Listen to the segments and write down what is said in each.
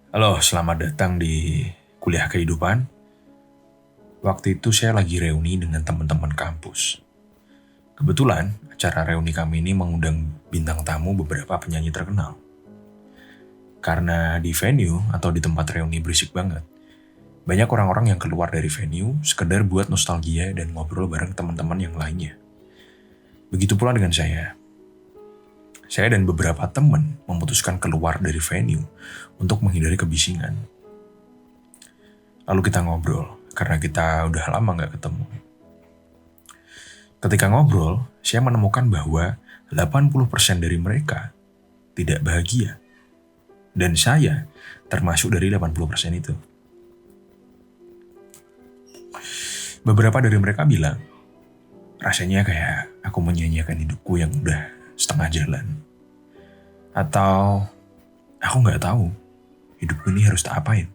Halo, selamat datang di Kuliah Kehidupan. Waktu itu saya lagi reuni dengan teman-teman kampus. Kebetulan, acara reuni kami ini mengundang bintang tamu beberapa penyanyi terkenal. Karena di venue atau di tempat reuni berisik banget, banyak orang-orang yang keluar dari venue sekedar buat nostalgia dan ngobrol bareng teman-teman yang lainnya. Begitu pula dengan saya. Saya dan beberapa teman memutuskan keluar dari venue untuk menghindari kebisingan. Lalu kita ngobrol, karena kita udah lama gak ketemu. Ketika ngobrol, saya menemukan bahwa 80% dari mereka tidak bahagia. Dan saya termasuk dari 80% itu. Beberapa dari mereka bilang, rasanya kayak aku menyanyiakan hidupku yang udah setengah jalan. Atau aku gak tahu hidupku ini harus tak apain.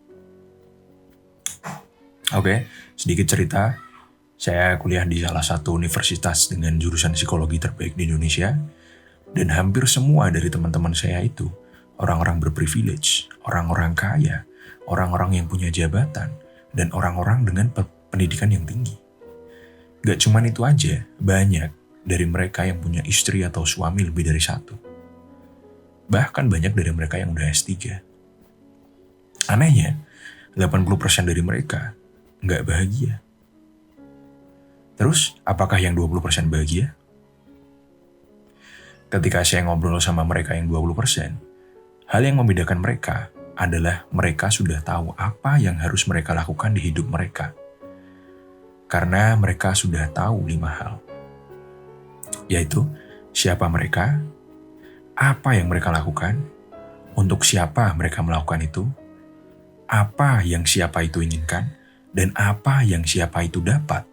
Oke, sedikit cerita. Saya kuliah di salah satu universitas dengan jurusan psikologi terbaik di Indonesia. Dan hampir semua dari teman-teman saya itu orang-orang berprivilege, orang-orang kaya, orang-orang yang punya jabatan, dan orang-orang dengan pendidikan yang tinggi. Gak cuman itu aja, banyak dari mereka yang punya istri atau suami lebih dari satu. Bahkan banyak dari mereka yang udah S3. Anehnya, 80% dari mereka nggak bahagia. Terus, apakah yang 20% bahagia? Ketika saya ngobrol sama mereka yang 20%, hal yang membedakan mereka adalah mereka sudah tahu apa yang harus mereka lakukan di hidup mereka. Karena mereka sudah tahu 5 hal. Yaitu, siapa mereka, apa yang mereka lakukan, untuk siapa mereka melakukan itu, apa yang siapa itu inginkan, dan apa yang siapa itu dapat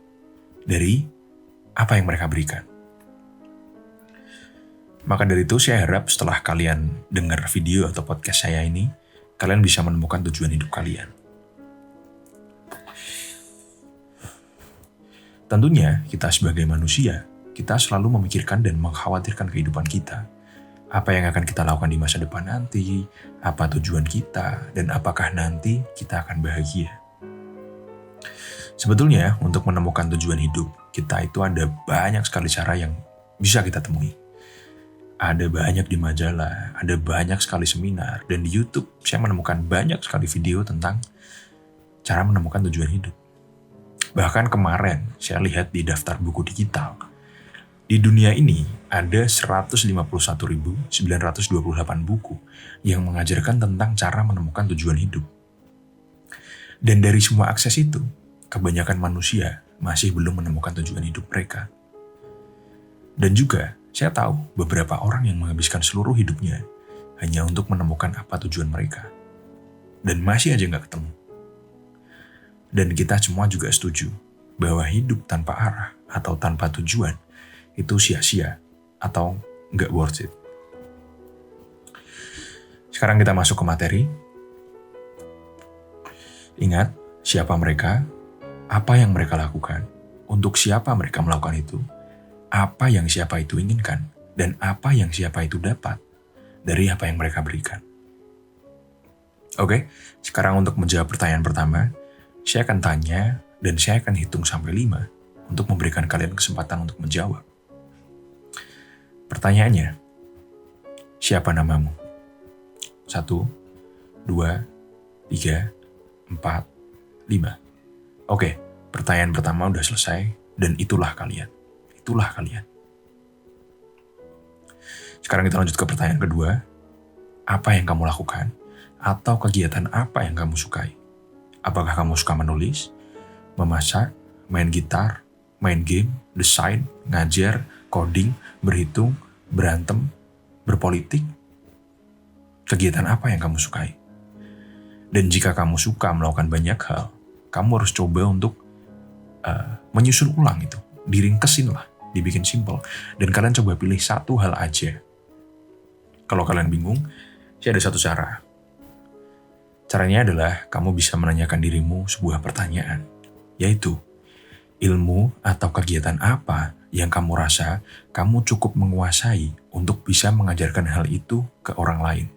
dari apa yang mereka berikan. Maka dari itu saya harap setelah kalian dengar video atau podcast saya ini, kalian bisa menemukan tujuan hidup kalian. Tentunya kita sebagai manusia, kita selalu memikirkan dan mengkhawatirkan kehidupan kita. Apa yang akan kita lakukan di masa depan nanti, apa tujuan kita, dan apakah nanti kita akan bahagia. Sebetulnya, untuk menemukan tujuan hidup, kita itu ada banyak sekali cara yang bisa kita temui. Ada banyak di majalah, ada banyak sekali seminar, dan di YouTube saya menemukan banyak sekali video tentang cara menemukan tujuan hidup. Bahkan kemarin saya lihat di daftar buku digital, di dunia ini ada 151.928 buku yang mengajarkan tentang cara menemukan tujuan hidup. Dan dari semua akses itu, kebanyakan manusia masih belum menemukan tujuan hidup mereka. Dan juga, saya tahu beberapa orang yang menghabiskan seluruh hidupnya hanya untuk menemukan apa tujuan mereka. Dan masih aja gak ketemu. Dan kita semua juga setuju bahwa hidup tanpa arah atau tanpa tujuan itu sia-sia atau gak worth it. Sekarang kita masuk ke materi. Ingat, siapa mereka, apa yang mereka lakukan, untuk siapa mereka melakukan itu, apa yang siapa itu inginkan, dan apa yang siapa itu dapat dari apa yang mereka berikan. Oke, sekarang untuk menjawab pertanyaan pertama, saya akan tanya dan saya akan hitung sampai 5 untuk memberikan kalian kesempatan untuk menjawab. Pertanyaannya, siapa namamu? 1, 2, 3, 4, 5. Oke, pertanyaan pertama udah selesai dan itulah kalian. Itulah kalian. Sekarang kita lanjut ke pertanyaan kedua. Apa yang kamu lakukan? Atau kegiatan apa yang kamu sukai? Apakah kamu suka menulis, memasak, main gitar, main game, desain, ngajar, coding, berhitung, berantem, berpolitik? Kegiatan apa yang kamu sukai? Dan jika kamu suka melakukan banyak hal, kamu harus coba untuk menyusun ulang itu. Diringkesin lah, dibikin simple. Dan kalian coba pilih satu hal aja. Kalau kalian bingung, saya ada satu cara. Caranya adalah kamu bisa menanyakan dirimu sebuah pertanyaan, yaitu ilmu atau kegiatan apa yang kamu rasa kamu cukup menguasai untuk bisa mengajarkan hal itu ke orang lain.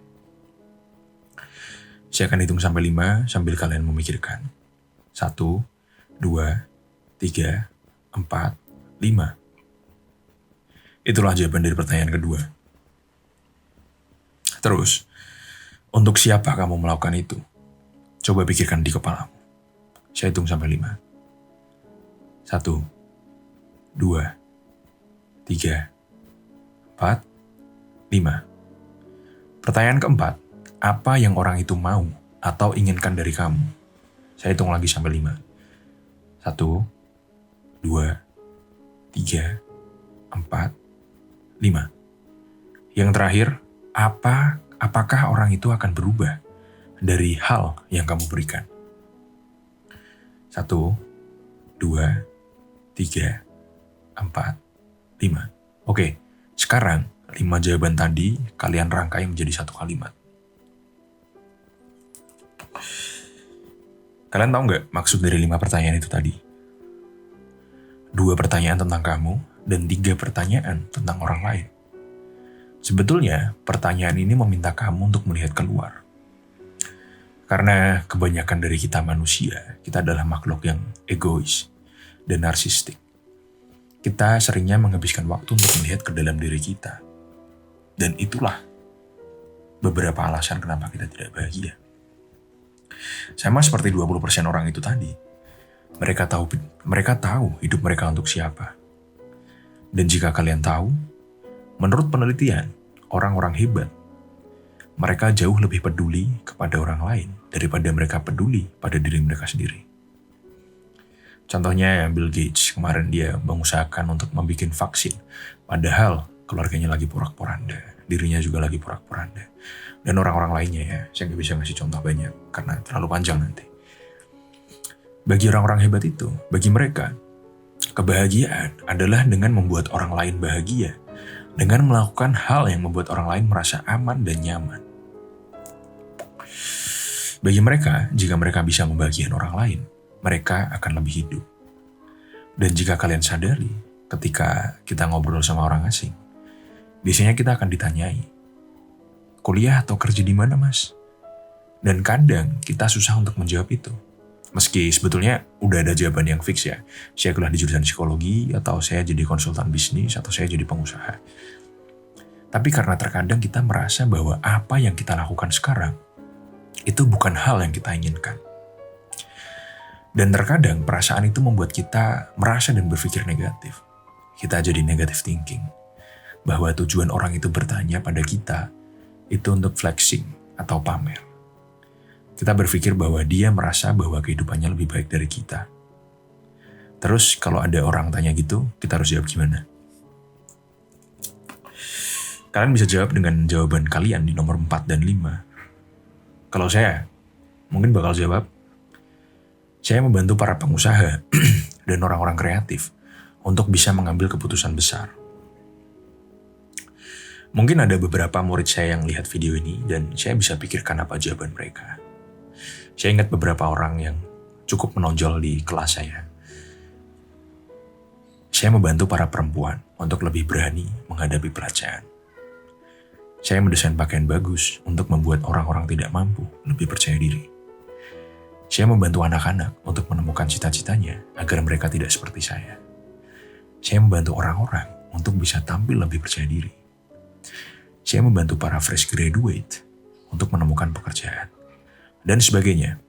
Saya akan hitung sampai 5 sambil kalian memikirkan. 1, 2, 3, 4, 5. Itulah jawaban dari pertanyaan kedua. Terus, untuk siapa kamu melakukan itu? Coba pikirkan di kepalamu. Saya hitung sampai 5. 1, 2, 3, 4, 5. Pertanyaan keempat, apa yang orang itu mau atau inginkan dari kamu? Saya hitung lagi sampai 5. 1, 2, 3, 4, 5. Yang terakhir, apakah orang itu akan berubah dari hal yang kamu berikan? 1, 2, 3, 4, 5. Oke, sekarang 5 jawaban tadi kalian rangkai menjadi satu kalimat. Kalian tahu nggak maksud dari 5 pertanyaan itu tadi? 2 pertanyaan tentang kamu dan 3 pertanyaan tentang orang lain. Sebetulnya pertanyaan ini meminta kamu untuk melihat keluar. Karena kebanyakan dari kita manusia, kita adalah makhluk yang egois dan narsistik. Kita seringnya menghabiskan waktu untuk melihat ke dalam diri kita. Dan itulah beberapa alasan kenapa kita tidak bahagia. Sama seperti 20% orang itu tadi. Mereka tahu hidup mereka untuk siapa. Dan jika kalian tahu, menurut penelitian, orang-orang hebat, mereka jauh lebih peduli kepada orang lain daripada mereka peduli pada diri mereka sendiri. Contohnya Bill Gates, kemarin dia mengusahakan untuk membuat vaksin, padahal keluarganya lagi porak-poranda, dirinya juga lagi porak-poranda. Dan orang-orang lainnya ya, saya nggak bisa ngasih contoh banyak, karena terlalu panjang nanti. Bagi orang-orang hebat itu, bagi mereka, kebahagiaan adalah dengan membuat orang lain bahagia, dengan melakukan hal yang membuat orang lain merasa aman dan nyaman. Bagi mereka, jika mereka bisa membahagiakan orang lain, mereka akan lebih hidup. Dan jika kalian sadari, ketika kita ngobrol sama orang asing, biasanya kita akan ditanyai, kuliah atau kerja di mana, Mas? Dan kadang kita susah untuk menjawab itu. Meski sebetulnya udah ada jawaban yang fix ya. Saya kuliah di jurusan psikologi, atau saya jadi konsultan bisnis, atau saya jadi pengusaha. Tapi karena terkadang kita merasa bahwa apa yang kita lakukan sekarang, itu bukan hal yang kita inginkan. Dan terkadang perasaan itu membuat kita merasa dan berpikir negatif. Kita jadi negative thinking. Bahwa tujuan orang itu bertanya pada kita, itu untuk flexing atau pamer. Kita berpikir bahwa dia merasa bahwa kehidupannya lebih baik dari kita. Terus kalau ada orang tanya gitu, kita harus jawab gimana? Kalian bisa jawab dengan jawaban kalian di nomor 4 dan 5. Kalau saya, mungkin bakal jawab, saya membantu para pengusaha dan orang-orang kreatif untuk bisa mengambil keputusan besar. Mungkin ada beberapa murid saya yang lihat video ini dan saya bisa pikirkan apa jawaban mereka. Saya ingat beberapa orang yang cukup menonjol di kelas saya. Saya membantu para perempuan untuk lebih berani menghadapi pelecehan. Saya mendesain pakaian bagus untuk membuat orang-orang tidak mampu lebih percaya diri. Saya membantu anak-anak untuk menemukan cita-citanya agar mereka tidak seperti saya. Saya membantu orang-orang untuk bisa tampil lebih percaya diri. Saya membantu para fresh graduate untuk menemukan pekerjaan, dan sebagainya.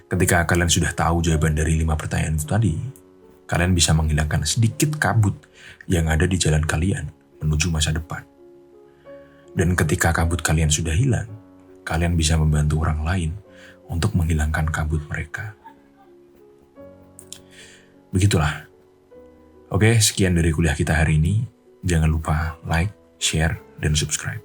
Ketika kalian sudah tahu jawaban dari 5 pertanyaan itu tadi, kalian bisa menghilangkan sedikit kabut yang ada di jalan kalian menuju masa depan. Dan ketika kabut kalian sudah hilang, kalian bisa membantu orang lain untuk menghilangkan kabut mereka. Begitulah. Oke, sekian dari kuliah kita hari ini. Jangan lupa like, share, dan subscribe.